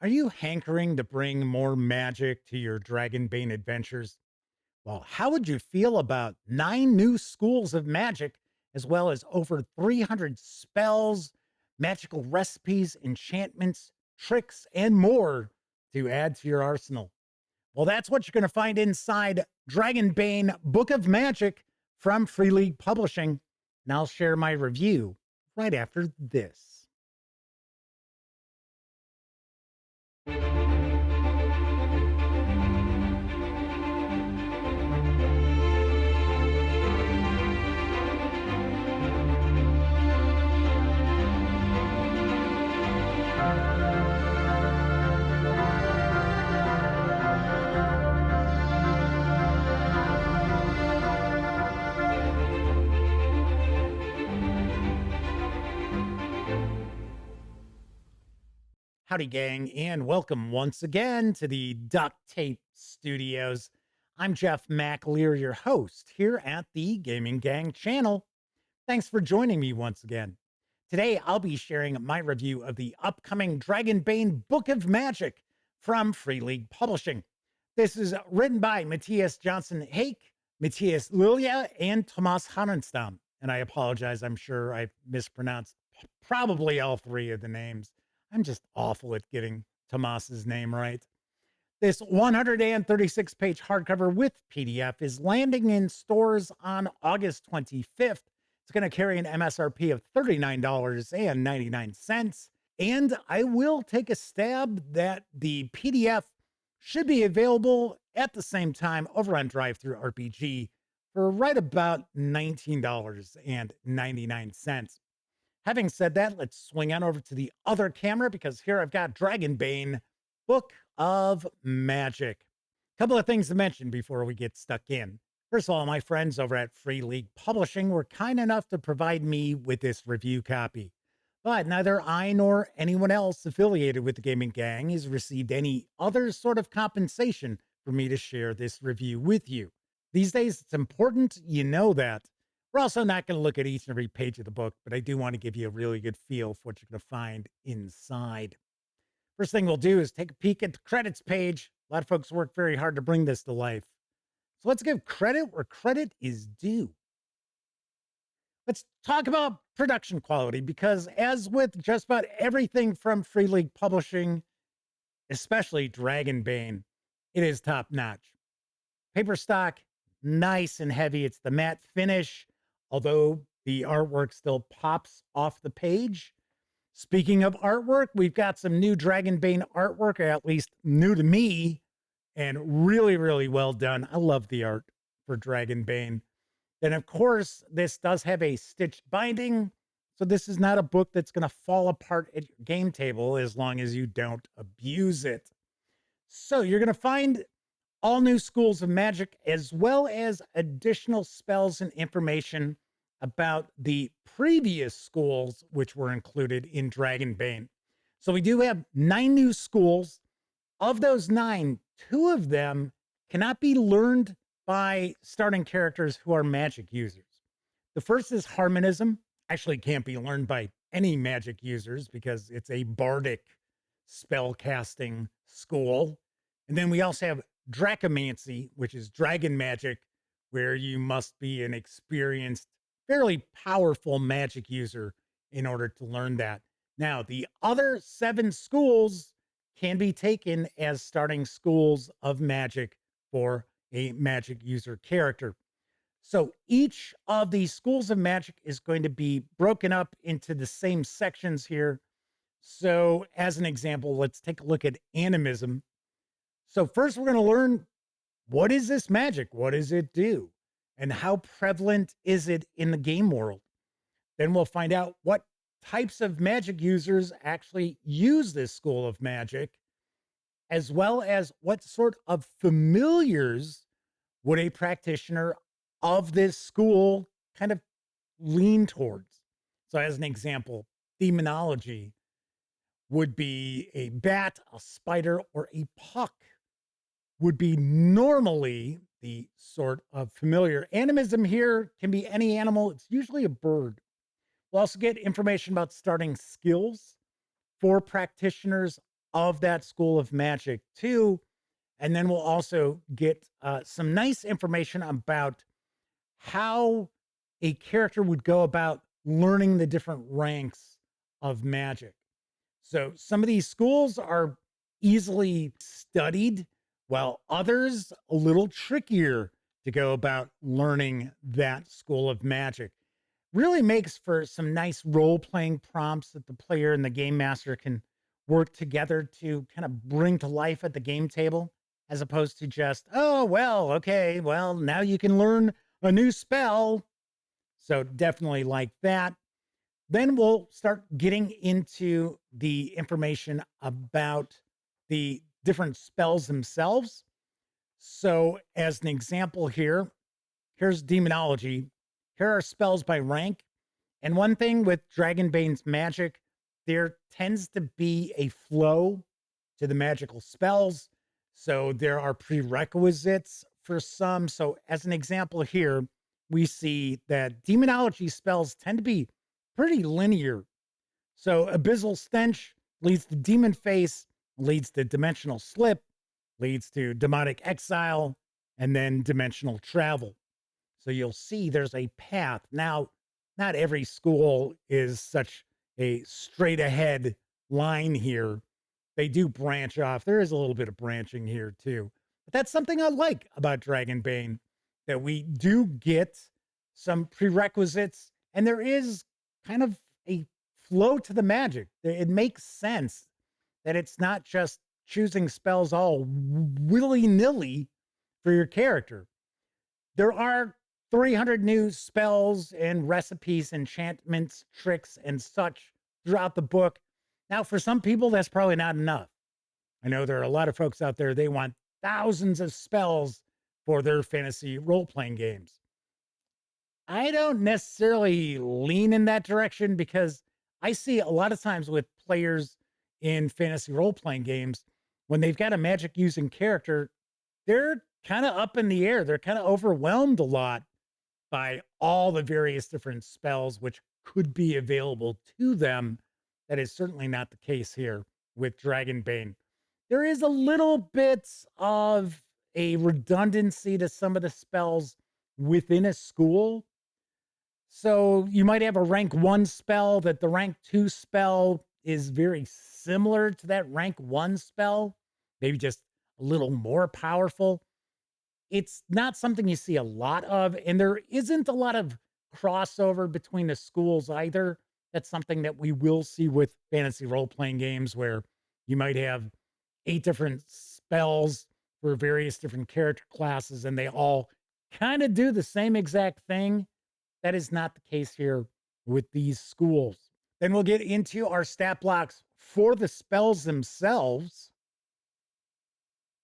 Are you hankering to bring more magic to your Dragonbane adventures? Well, how would you feel about 9 new schools of magic, as well as over 300 spells, magical recipes, enchantments, tricks, and more to add to your arsenal? Well, that's what you're going to find inside Dragonbane Book of Magic from Free League Publishing. And I'll share my review right after this. Howdy, gang, and welcome once again to the Duct Tape Studios. I'm Jeff McAleer, your host here at the Gaming Gang channel. Thanks for joining me once again. Today, I'll be sharing my review of the upcoming Dragonbane Book of Magic from Free League Publishing. This is written by Matthias Johnson Hake, Matthias Lilia, and Thomas Harenstam. And I apologize, I'm sure I've mispronounced probably all three of the names. I'm just awful at getting Tomas's name right. This 136-page hardcover with PDF is landing in stores on August 25th. It's going to carry an MSRP of $39.99. And I will take a stab that the PDF should be available at the same time over on DriveThruRPG for right about $19.99. Having said that, let's swing on over to the other camera because here I've got Dragonbane Book of Magic. A couple of things to mention before we get stuck in. First of all, my friends over at Free League Publishing were kind enough to provide me with this review copy. But neither I nor anyone else affiliated with the Gaming Gang has received any other sort of compensation for me to share this review with you. These days, it's important you know that. We're also not going to look at each and every page of the book, but I do want to give you a really good feel for what you're going to find inside. First thing we'll do is take a peek at the credits page. A lot of folks work very hard to bring this to life. So let's give credit where credit is due. Let's talk about production quality because as with just about everything from Free League Publishing, especially Dragonbane, it is top notch. Paper stock, nice and heavy. It's the matte finish, although the artwork still pops off the page. Speaking of artwork, we've got some new Dragonbane artwork, or at least new to me, and really, really well done. I love the art for Dragonbane. Then, of course, this does have a stitched binding, so this is not a book that's going to fall apart at your game table as long as you don't abuse it. So you're going to find all new schools of magic, as well as additional spells and information about the previous schools, which were included in Dragonbane. So we do have 9 new schools. Of those 9, 2 of them cannot be learned by starting characters who are magic users. The first is Harmonism. Actually can't be learned by any magic users because it's a bardic spell casting school. And then we also have Dracomancy, which is dragon magic, where you must be an experienced, fairly powerful magic user in order to learn that. Now, the other 7 schools can be taken as starting schools of magic for a magic user character. So each of these schools of magic is going to be broken up into the same sections here. So as an example, let's take a look at animism. So first we're going to learn, what is this magic? What does it do? And how prevalent is it in the game world? Then we'll find out what types of magic users actually use this school of magic, as well as what sort of familiars would a practitioner of this school kind of lean towards. So as an example, demonology would be a bat, a spider, or a puck would be normally the sort of familiar. Animism here can be any animal. It's usually a bird. We'll also get information about starting skills for practitioners of that school of magic too. And then we'll also get some nice information about how a character would go about learning the different ranks of magic. So some of these schools are easily studied, while others a little trickier to go about learning that school of magic. Really makes for some nice role-playing prompts that the player and the game master can work together to kind of bring to life at the game table, as opposed to just, oh, well, okay, well, now you can learn a new spell. So definitely like that. Then we'll start getting into the information about the different spells themselves. So, as an example here, here's demonology. Here are spells by rank. And one thing with Dragonbane's magic, there tends to be a flow to the magical spells. So there are prerequisites for some. So, as an example here, we see that demonology spells tend to be pretty linear. So, abyssal stench leads to demon face, leads to dimensional slip, leads to demonic exile, and then dimensional travel. So you'll see there's a path. Now, not every school is such a straight ahead line here. They do branch off. There is a little bit of branching here too. But that's something I like about Dragonbane, that we do get some prerequisites and there is kind of a flow to the magic. It makes sense that it's not just choosing spells all willy-nilly for your character. There are 300 new spells and recipes, enchantments, tricks, and such throughout the book. Now, for some people, that's probably not enough. I know there are a lot of folks out there, they want thousands of spells for their fantasy role playing games. I don't necessarily lean in that direction because I see a lot of times with players in fantasy role playing games, when they've got a magic using character, they're kind of up in the air. They're kind of overwhelmed a lot by all the various different spells which could be available to them. That is certainly not the case here with Dragonbane. There is a little bit of a redundancy to some of the spells within a school. So you might have a rank 1 spell that the rank 2 spell is very similar to that rank 1 spell, maybe just a little more powerful. It's not something you see a lot of, and there isn't a lot of crossover between the schools either. That's something that we will see with fantasy role-playing games where you might have 8 different spells for various different character classes, and they all kind of do the same exact thing. That is not the case here with these schools. Then we'll get into our stat blocks for the spells themselves.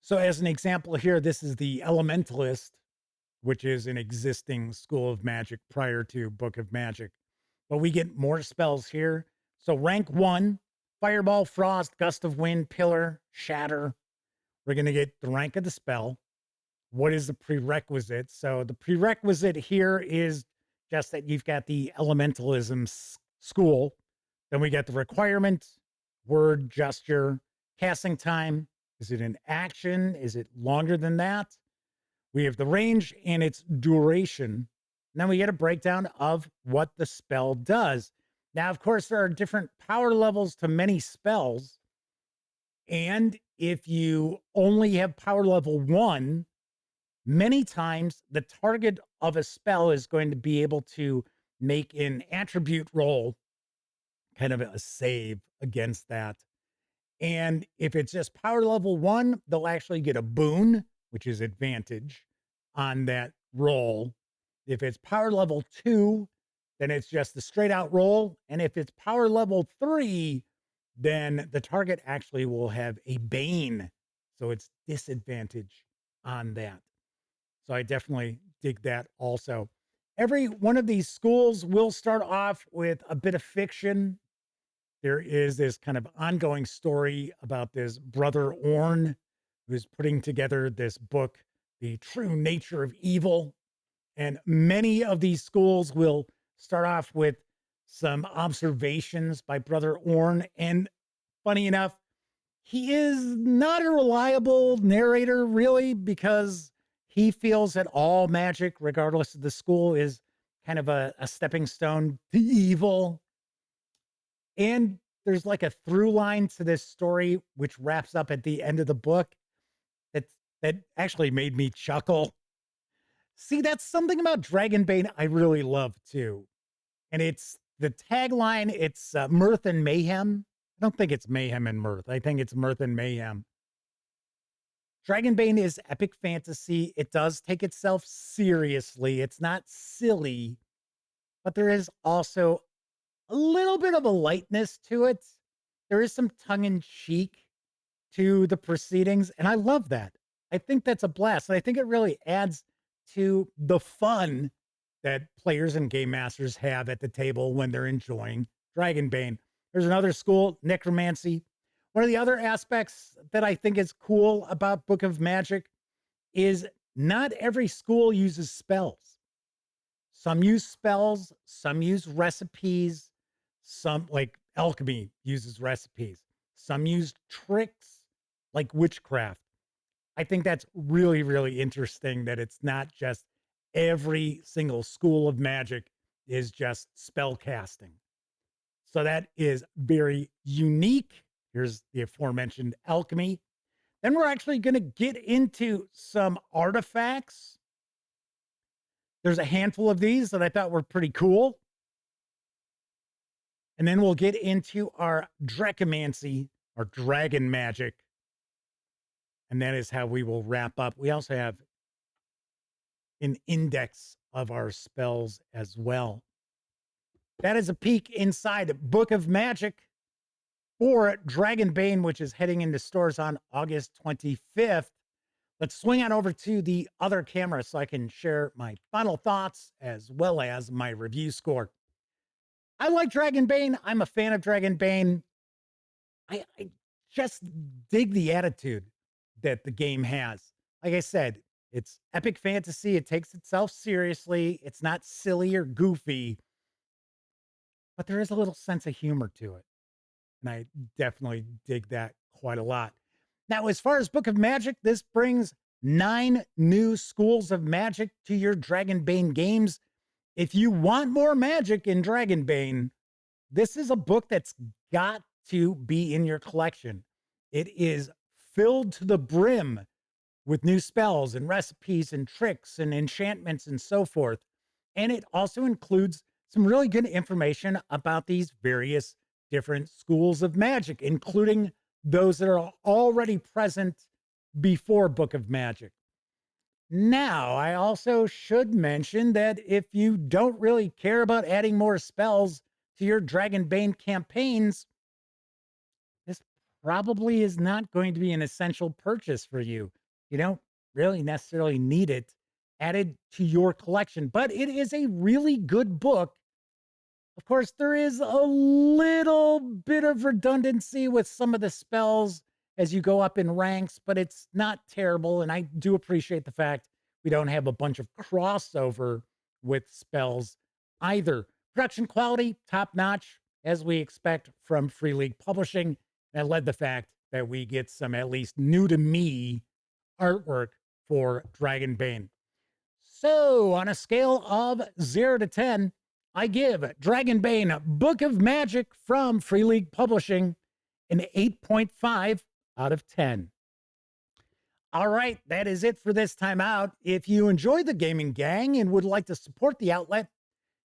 So as an example here, this is the Elementalist, which is an existing school of magic prior to Book of Magic. But we get more spells here. So rank 1, Fireball, Frost, Gust of Wind, Pillar, Shatter. We're going to get the rank of the spell. What is the prerequisite? So the prerequisite here is just that you've got the Elementalism school. Then we get the requirement, word, gesture, casting time. Is it an action? Is it longer than that? We have the range and its duration. Then we get a breakdown of what the spell does. Now, of course, there are different power levels to many spells. And if you only have power level 1, many times the target of a spell is going to be able to make an attribute roll, kind of a save against that. And if it's just power level 1, they'll actually get a boon, which is advantage on that roll. If it's power level 2, then it's just the straight out roll. And if it's power level 3, then the target actually will have a bane. So it's disadvantage on that. So I definitely dig that also. Every one of these schools will start off with a bit of fiction. There is this kind of ongoing story about this brother Orn who's putting together this book, The True Nature of Evil. And many of these schools will start off with some observations by brother Orn. And funny enough, he is not a reliable narrator, really, because he feels that all magic, regardless of the school, is kind of a stepping stone to evil. And there's like a through line to this story, which wraps up at the end of the book that that actually made me chuckle. See, that's something about Dragonbane I really love too. And it's the tagline, it's mirth and mayhem. I don't think it's mayhem and mirth. I think it's mirth and mayhem. Dragonbane is epic fantasy. It does take itself seriously. It's not silly, but there is also a little bit of a lightness to it. There is some tongue in cheek to the proceedings, and I love that. I think that's a blast. And I think it really adds to the fun that players and game masters have at the table when they're enjoying Dragonbane. There's another school, necromancy. One of the other aspects that I think is cool about Book of Magic is not every school uses spells. Some use spells, some use recipes, some like alchemy uses recipes, some use tricks like witchcraft. I think that's really, really interesting that it's not just every single school of magic is just spell casting. So that is very unique. Here's the aforementioned alchemy. Then we're actually going to get into some artifacts. There's a handful of these that I thought were pretty cool. And then we'll get into our Dracomancy or dragon magic. And that is how we will wrap up. We also have an index of our spells as well. That is a peek inside Book of Magic for Dragonbane, which is heading into stores on August 25th. Let's swing on over to the other camera so I can share my final thoughts as well as my review score. I like Dragonbane. I'm a fan of Dragonbane. I just dig the attitude that the game has. Like I said, it's epic fantasy. It takes itself seriously. It's not silly or goofy, but there is a little sense of humor to it. And I definitely dig that quite a lot. Now, as far as Book of Magic, this brings 9 new schools of magic to your Dragonbane games. If you want more magic in Dragonbane, this is a book that's got to be in your collection. It is filled to the brim with new spells and recipes and tricks and enchantments and so forth. And it also includes some really good information about these various different schools of magic, including those that are already present before Book of Magic. Now, I also should mention that if you don't really care about adding more spells to your Dragonbane campaigns, this probably is not going to be an essential purchase for you. You don't really necessarily need it added to your collection, but it is a really good book. Of course, there is a little bit of redundancy with some of the spells as you go up in ranks, but it's not terrible. And I do appreciate the fact we don't have a bunch of crossover with spells either. Production quality, top notch, as we expect from Free League Publishing. That led the fact that we get some at least new to me artwork for Dragonbane. So, on a scale of 0 to 10, I give Dragonbane Book of Magic from Free League Publishing an 8.5 out of 10. All right, that is it for this time out. If you enjoy the Gaming Gang and would like to support the outlet,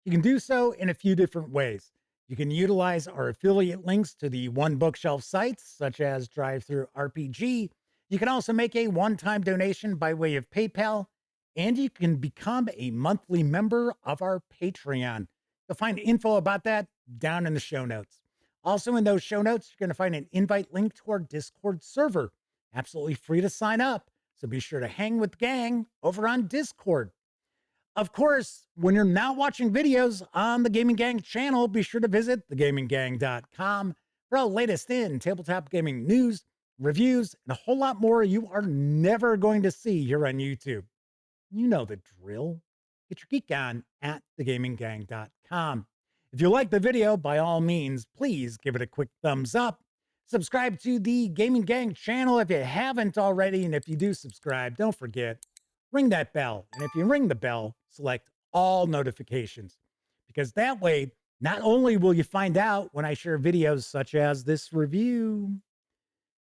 you can do so in a few different ways. You can utilize our affiliate links to the One Bookshelf sites, such as DriveThruRPG. You can also make a one-time donation by way of PayPal, and you can become a monthly member of our Patreon. You'll find info about that down in the show notes. Also in those show notes, you're going to find an invite link to our Discord server. Absolutely free to sign up, so be sure to hang with the gang over on Discord. Of course, when you're not watching videos on the Gaming Gang channel, be sure to visit thegaminggang.com for all the latest in tabletop gaming news, reviews, and a whole lot more you are never going to see here on YouTube. You know the drill. Get your geek on at thegaminggang.com. If you like the video, by all means, please give it a quick thumbs up. Subscribe to the Gaming Gang channel if you haven't already. And if you do subscribe, don't forget, ring that bell. And if you ring the bell, select all notifications, because that way, not only will you find out when I share videos such as this review,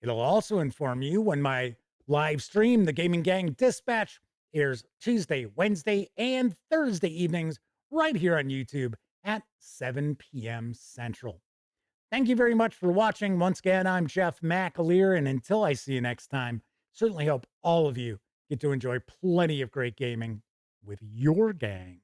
it'll also inform you when my live stream, the Gaming Gang Dispatch, airs Tuesday, Wednesday, and Thursday evenings right here on YouTube at 7 p.m. Central. Thank you very much for watching. Once again, I'm Jeff McAleer, and until I see you next time, certainly hope all of you get to enjoy plenty of great gaming with your gang.